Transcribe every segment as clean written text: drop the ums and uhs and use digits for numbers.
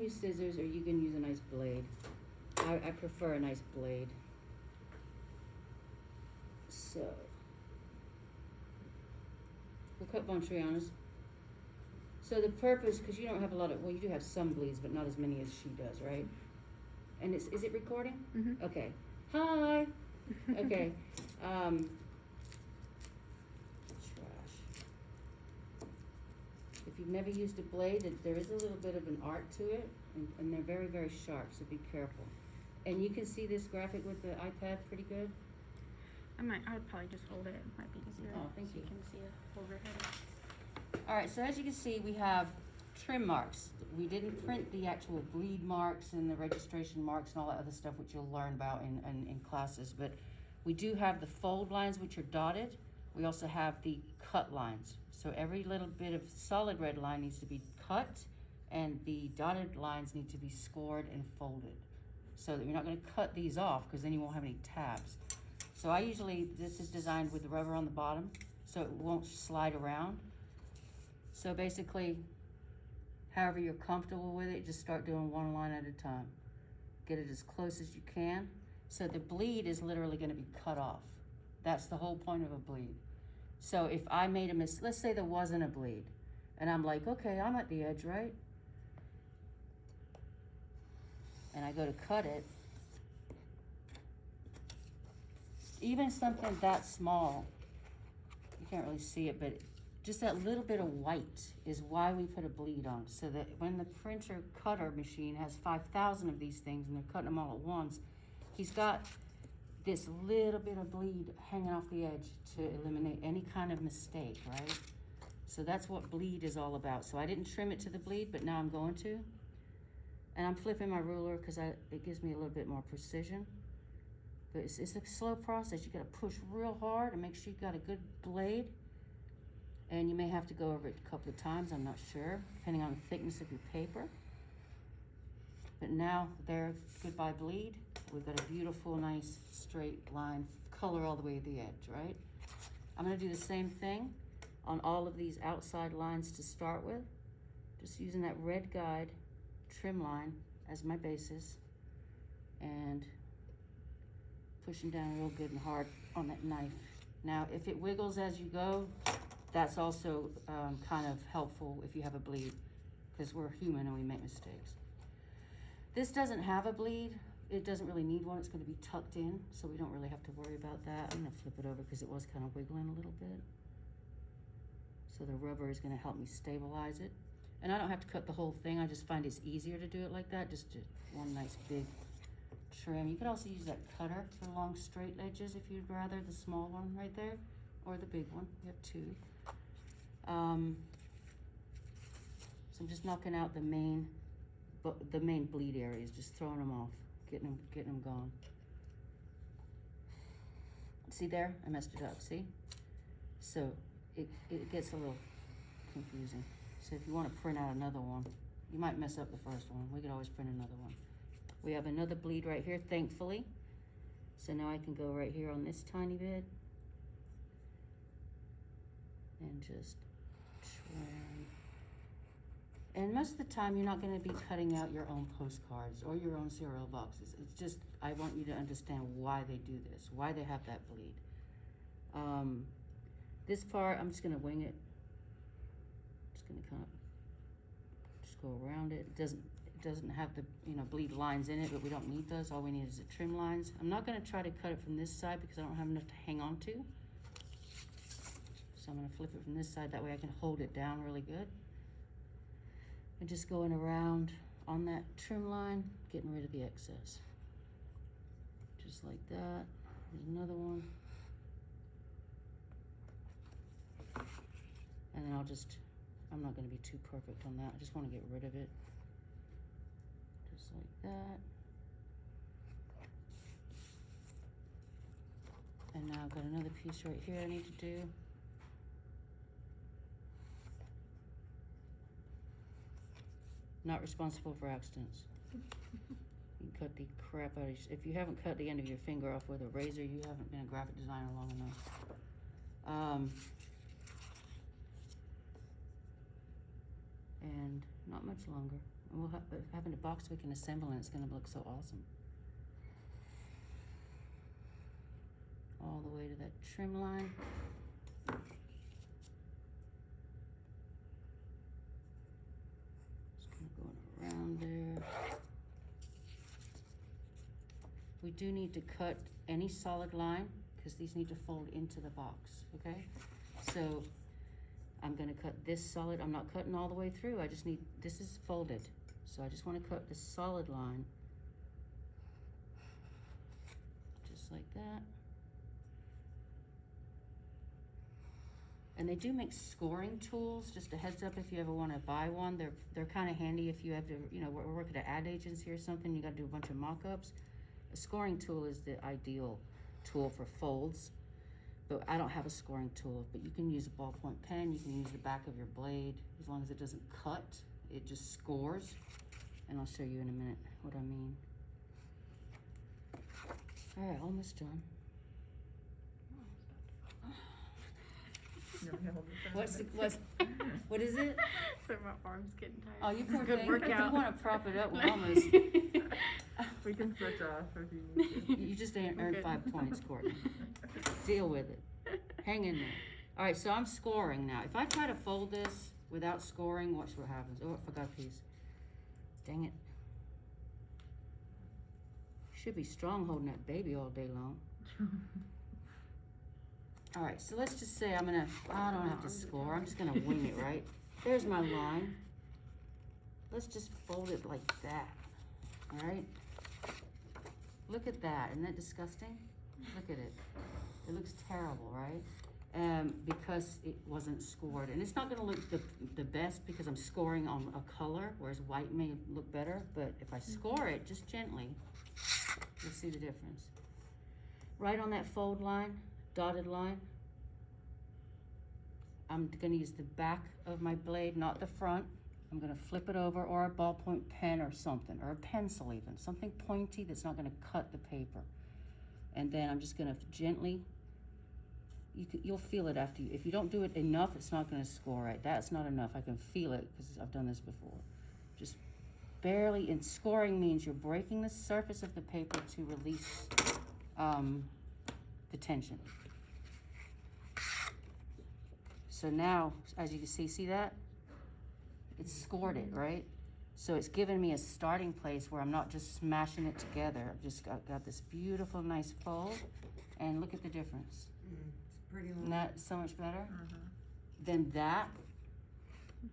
use scissors or you can use a nice blade. I prefer a nice blade. So, we'll cut von Triana's. So the purpose, because you don't have a lot of, well, you do have some bleeds, but not as many as she does, right? And is it recording? Mm-hmm. Okay. Hi. Okay. Trash. If you've never used a blade, there is a little bit of an art to it, and they're very, very sharp, so be careful. And you can see this graphic with the iPad pretty good? I would probably just hold it. It might be easier. Oh, thank you. So you can see it overhead. All right, so as you can see, we have trim marks. We didn't print the actual bleed marks and the registration marks and all that other stuff, which you'll learn about in classes, but we do have the fold lines, which are dotted. We also have the cut lines. So every little bit of solid red line needs to be cut, and the dotted lines need to be scored and folded, so that you're not gonna cut these off, because then you won't have any tabs. So this is designed with the rubber on the bottom, so it won't slide around. So basically, however you're comfortable with it, just start doing one line at a time. Get it as close as you can. So the bleed is literally gonna be cut off. That's the whole point of a bleed. So if I made a mistake, let's say there wasn't a bleed, and I'm like, okay, I'm at the edge, right? And I go to cut it. Even something that small, you can't really see it, but just that little bit of white is why we put a bleed on, so that when the printer cutter machine has 5,000 of these things and they're cutting them all at once, he's got this little bit of bleed hanging off the edge to eliminate any kind of mistake, right? So that's what bleed is all about. So I didn't trim it to the bleed, but now I'm going to. And I'm flipping my ruler because it gives me a little bit more precision. But it's a slow process. You gotta push real hard and make sure you've got a good blade. And you may have to go over it a couple of times, I'm not sure, depending on the thickness of your paper. But now there, goodbye bleed. We've got a beautiful, nice, straight line, color all the way to the edge, right? I'm gonna do the same thing on all of these outside lines to start with. Just using that red guide trim line as my basis, and pushing down real good and hard on that knife. Now, if it wiggles as you go, that's also kind of helpful if you have a bleed, because we're human and we make mistakes. This doesn't have a bleed. It doesn't really need one. It's going to be tucked in, so we don't really have to worry about that. I'm going to flip it over because it was kind of wiggling a little bit. So the rubber is going to help me stabilize it. And I don't have to cut the whole thing. I just find it's easier to do it like that, just one nice big trim. You could also use that cutter for long straight edges if you'd rather, the small one right there, or the big one. We have two. So I'm just knocking out the main bleed areas, just throwing them off, getting them gone. See there? I messed it up, see? So it gets a little confusing. So if you want to print out another one, you might mess up the first one. We could always print another one. We have another bleed right here, thankfully. So now I can go right here on this tiny bit and just trim. And most of the time, you're not going to be cutting out your own postcards or your own cereal boxes. It's just, I want you to understand why they do this, why they have that bleed. This part, I'm just going to wing it. Just going to kind of just go around it. It doesn't have the bleed lines in it, but we don't need those. All we need is the trim lines. I'm not going to try to cut it from this side because I don't have enough to hang on to. So I'm going to flip it from this side. That way I can hold it down really good. And just going around on that trim line, getting rid of the excess. Just like that. There's another one. And then I'm not going to be too perfect on that. I just want to get rid of it. Just like that. And now I've got another piece right here I need to do. Not responsible for accidents. You can cut the crap out of if you haven't cut the end of your finger off with a razor, you haven't been a graphic designer long enough. And not much longer. And we'll having a box we can assemble, and it's gonna look so awesome. All the way to that trim line. Just kind of going around there. We do need to cut any solid line because these need to fold into the box, okay? So I'm gonna cut this solid. I'm not cutting all the way through. I just need, this is folded. So I just wanna cut this solid line. Just like that. And they do make scoring tools, just a heads up if you ever wanna buy one. They're kinda handy if you have to, you know, work at an ad agency or something, you gotta do a bunch of mock-ups. A scoring tool is the ideal tool for folds, but I don't have a scoring tool. But you can use a ballpoint pen, you can use the back of your blade, as long as it doesn't cut, it just scores. And I'll show you in a minute what I mean. All right, almost done. What is it? So my arm's getting tired. Oh, you poor Good thing. workout. If you wanna prop it up, we're almost. We can switch off if you need to. You just earned Okay. 5 points, Courtney. Deal with it. Hang in there. All right, so I'm scoring now. If I try to fold this without scoring, watch what happens. Oh, I forgot a piece. Dang it. Should be strong holding that baby all day long. All right, so let's just say I don't have to score. I'm just gonna wing it, right? There's my line. Let's just fold it like that, all right? Look at that, isn't that disgusting? Look at it. It looks terrible, right? Because it wasn't scored. And it's not gonna look the best because I'm scoring on a color, whereas white may look better, but if I score it just gently, you'll see the difference. Right on that fold line, dotted line, I'm gonna use the back of my blade, not the front. I'm gonna flip it over, or a ballpoint pen or something, or a pencil even, something pointy that's not gonna cut the paper. And then I'm just gonna gently, you'll feel it after if you don't do it enough, it's not gonna score right. That's not enough, I can feel it because I've done this before. Just barely, and scoring means you're breaking the surface of the paper to release the tension. So now, as you can see that? It's scored it, right? So it's given me a starting place where I'm not just smashing it together. I've just got this beautiful, nice fold, and look at the difference. It's pretty long. Isn't that so much better? Than that?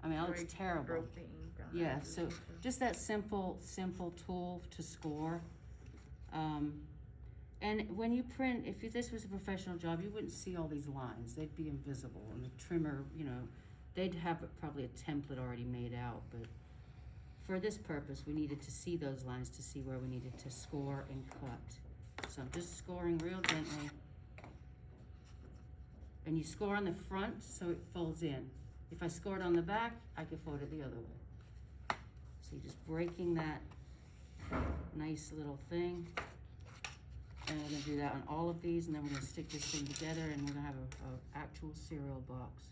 I mean, that looks terrible. Broke the ink on Yeah, it. so just that simple tool to score. And when you print, if this was a professional job, you wouldn't see all these lines. They'd be invisible, and the trimmer, you know, they'd have probably a template already made out, but for this purpose, we needed to see those lines to see where we needed to score and cut. So I'm just scoring real gently. And you score on the front, so it folds in. If I scored on the back, I could fold it the other way. So you're just breaking that nice little thing. And we're gonna do that on all of these, and then we're gonna stick this thing together, and we're gonna have a actual cereal box.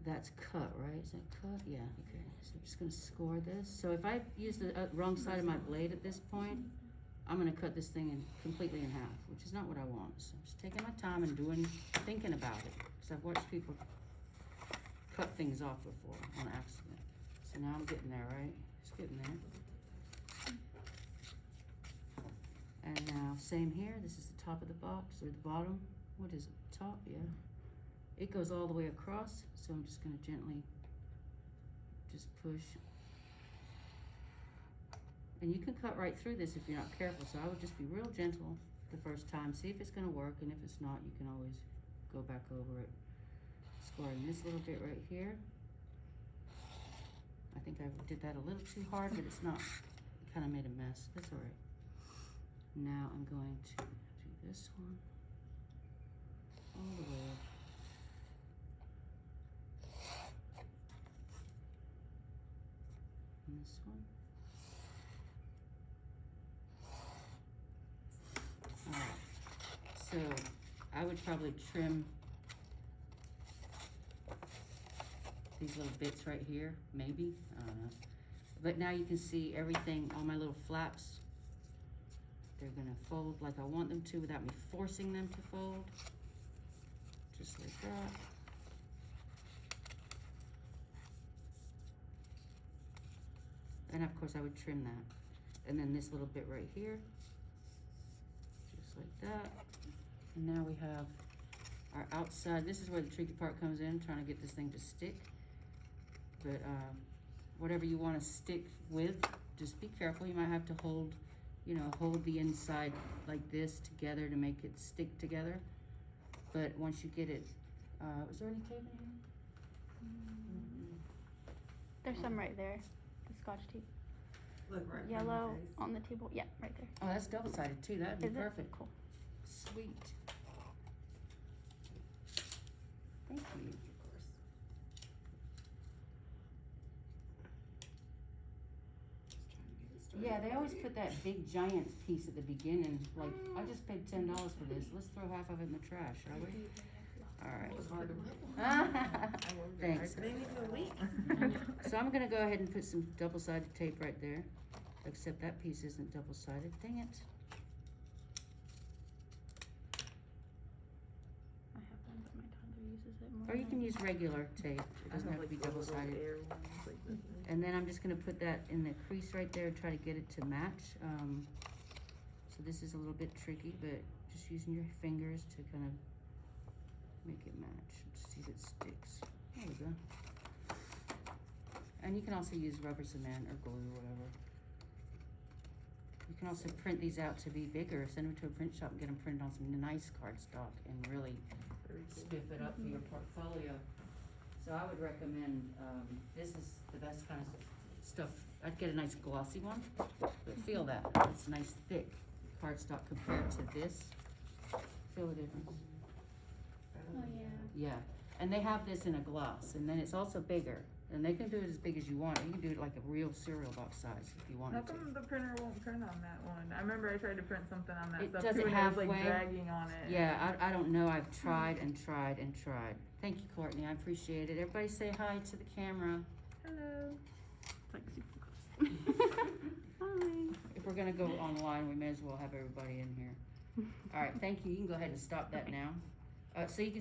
That's cut, right? Is that cut? Yeah, okay. So I'm just gonna score this. So if I use the wrong side of my blade at this point, I'm gonna cut this thing completely in half, which is not what I want. So I'm just taking my time and thinking about it. Because I've watched people cut things off before on accident. So now I'm getting there, right? Just getting there. And now, same here. This is the top of the box, or the bottom. What is it? Top, yeah. It goes all the way across, so I'm just gonna gently just push. And you can cut right through this if you're not careful, so I would just be real gentle the first time. See if it's gonna work, and if it's not, you can always go back over it. Scoring this little bit right here. I think I did that a little too hard, but it's not. It kind of made a mess. That's all right. Now I'm going to do this one all the way up. And this one. Alright, so I would probably trim these little bits right here, maybe, I don't know. But now you can see everything, all my little flaps, they're gonna fold like I want them to without me forcing them to fold. Just like that. And of course I would trim that. And then this little bit right here, just like that. And now we have our outside. This is where the tricky part comes in, trying to get this thing to stick. But whatever you want to stick with, just be careful. You might have to hold, you know, hold the inside like this together to make it stick together. But once you get it, is there any tape in here? There's some right there. The Scotch tape. Look right in Yellow my face. on the table. Yeah, right there. Oh, that's double-sided too. That'd be Is it? perfect. Cool. Sweet. Thank you. Yeah, they always put that big giant piece at the beginning, like, I just paid $10 for this, let's throw half of it in the trash, shall we? It was hard to Alright. Thanks. They need to leak. So I'm gonna go ahead and put some double-sided tape right there, except that piece isn't double-sided, dang it. I have one, but my toddler uses it more. Or you can use regular tape, it I doesn't have to be the little double-sided. air ones like this. And then I'm just gonna put that in the crease right there and try to get it to match. So this is a little bit tricky, but just using your fingers to kind of make it match. See if it sticks. There we go. And you can also use rubber cement or glue or whatever. You can also print these out to be bigger. Send them to a print shop and get them printed on some nice cardstock and really Very cool. spiff it up for your portfolio. So I would recommend, this is the best kind of stuff. I'd get a nice glossy one, but feel that, it's nice thick cardstock compared to this. Feel the difference? Oh yeah. Yeah, and they have this in a gloss, and then it's also bigger. And they can do it as big as you want. You can do it like a real cereal box size if you How wanted to. come the printer won't print on that one? I remember I tried to print something on that It stuff does too, it and it was like halfway. dragging on it. Yeah, I don't know. I've tried and tried and tried. Thank you, Courtney. I appreciate it. Everybody say hi to the camera. Hello. It's like super close. Hi. If we're gonna go online, we may as well have everybody in here. All right, thank you. You can go ahead and stop that now. So you can